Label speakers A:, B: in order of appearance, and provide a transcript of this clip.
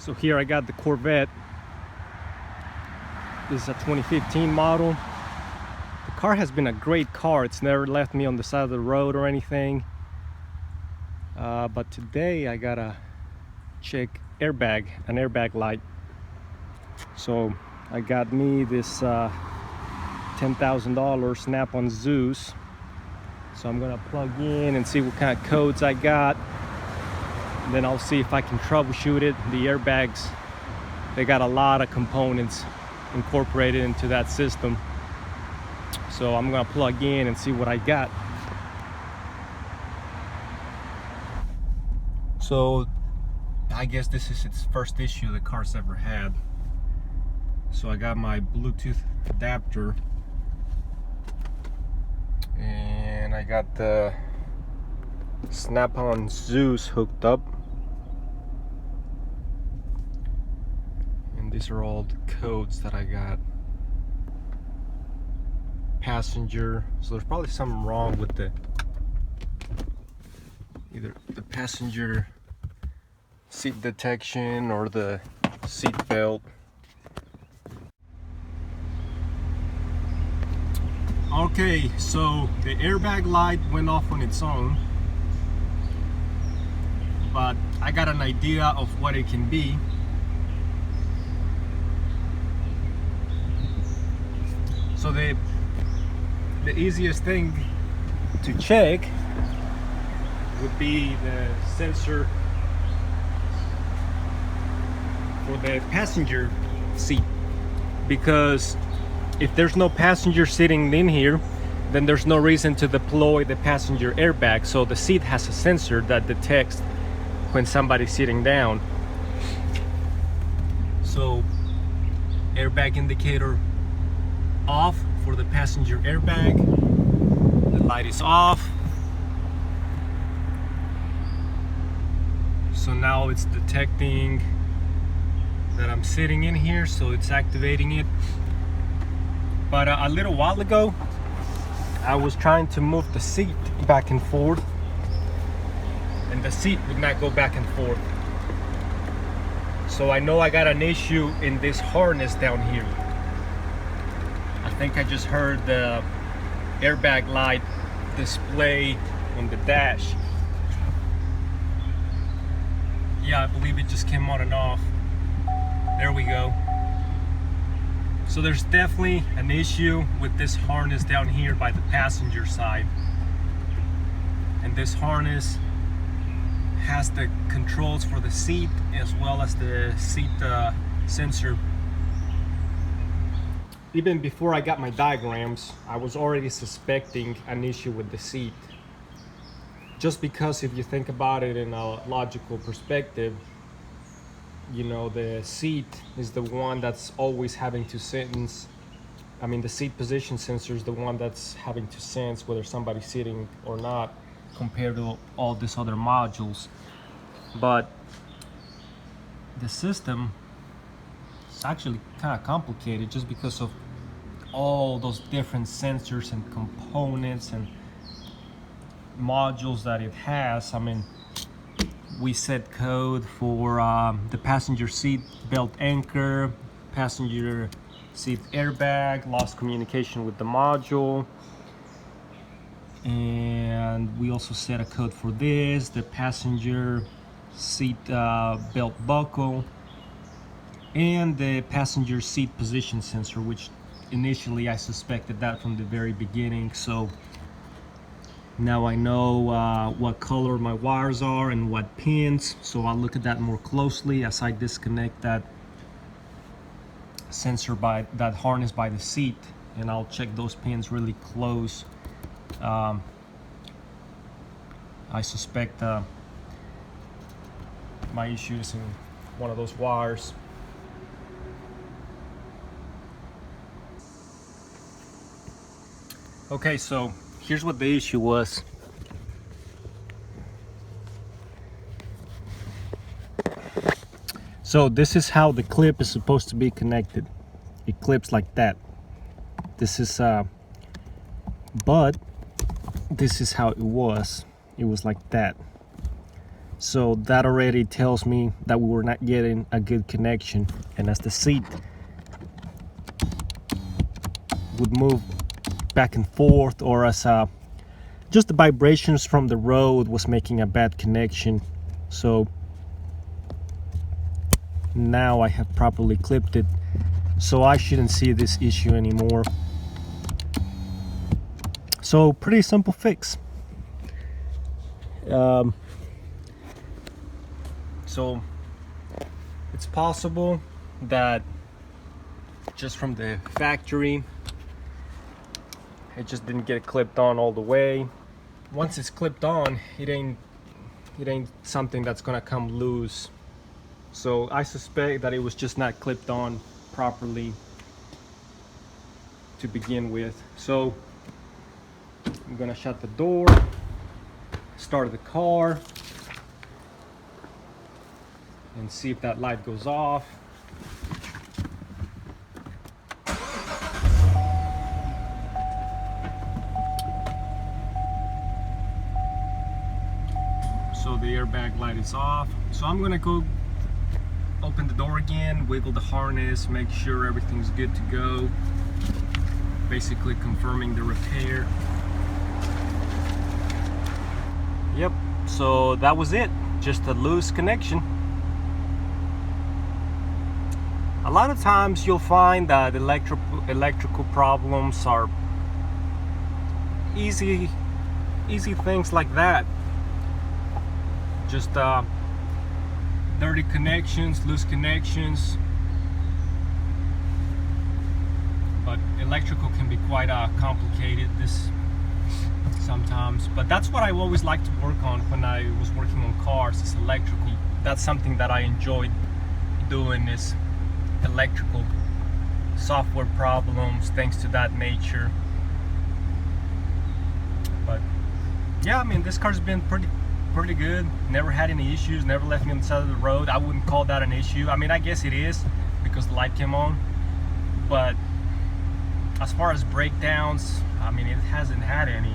A: So here I got the Corvette. This is a 2015 model. The car has been a great car. It's never left me on the side of the road or anything. But today I gotta check an airbag light. So I got me this $10,000 Snapon Zeus. So I'm gonna plug in and see what kind of codes I got. And then I'll see if I can troubleshoot it. The airbags, they got a lot of components incorporated into that system. So I'm gonna plug in and see what I got. So I guess this is its first issue the car's ever had. So I got my Bluetooth adapter and I got the Snapon Zeus hooked up, and these are all the codes that I got. Passenger, so there's probably something wrong with either the passenger seat detection or the seat belt. Okay, so the airbag light went off on its own, but I got an idea of what it can be. So the easiest thing to check would be the sensor for the passenger seat, because if there's no passenger sitting in here, then there's no reason to deploy the passenger airbag. So the seat has a sensor that detects when somebody's sitting down. So airbag indicator off for the passenger airbag. The light is off. So now it's detecting that I'm sitting in here, so it's activating it. But a little while ago, I was trying to move the seat back and forth, and the seat would not go back and forth. So I know I got an issue in this harness down here. I think I just heard the airbag light display on the dash. Yeah, I believe it just came on and off. There we go. So there's definitely an issue with this harness down here by the passenger side. And this harness has the controls for the seat as well as the seat sensor. Even before I got my diagrams, I was already suspecting an issue with the seat. Just because if you think about it in a logical perspective, you know, the seat is the one that's always having to sense, I mean the seat position sensor is the one that's having to sense whether somebody's sitting or not, compared to all these other modules. But the system is actually kind of complicated just because of all those different sensors and components and modules that it has. I mean, we set code for the passenger seat belt anchor, passenger seat airbag, lost communication with the module, and we also set a code for this, the passenger seat belt buckle, and the passenger seat position sensor, which initially I suspected that from the very beginning. So now I know what color my wires are and what pins, so I'll look at that more closely as I disconnect that sensor by that harness by the seat, and I'll check those pins really close. I suspect my issue is in one of those wires. Okay, so here's what the issue was. So this is how the clip is supposed to be connected. It clips like that. This is but this is how it was. It was like that. So that already tells me that we were not getting a good connection. And as the seat would move back and forth, or as just the vibrations from the road was making a bad connection. So now I have properly clipped it, so I shouldn't see this issue anymore. So pretty simple fix. So it's possible that just from the factory it just didn't get clipped on all the way. Once it's clipped on, it ain't something that's gonna come loose. So I suspect that it was just not clipped on properly to begin with. So I'm gonna shut the door, start the car, and see if that light goes off. So the airbag light is off. So I'm gonna go open the door again, wiggle the harness, make sure everything's good to go. Basically confirming the repair. Yep, so that was it. Just a loose connection. A lot of times you'll find that electrical problems are easy things like that. Just dirty connections, loose connections. But electrical can be quite complicated sometimes. But that's what I always like to work on when I was working on cars, is electrical. That's something that I enjoyed doing, is electrical software problems, things to that nature. But yeah, I mean, this car's been pretty good. Never had any issues, never left me on the side of the road. I wouldn't call that an issue. I mean, I guess it is because the light came on, but as far as breakdowns, I mean, it hasn't had any.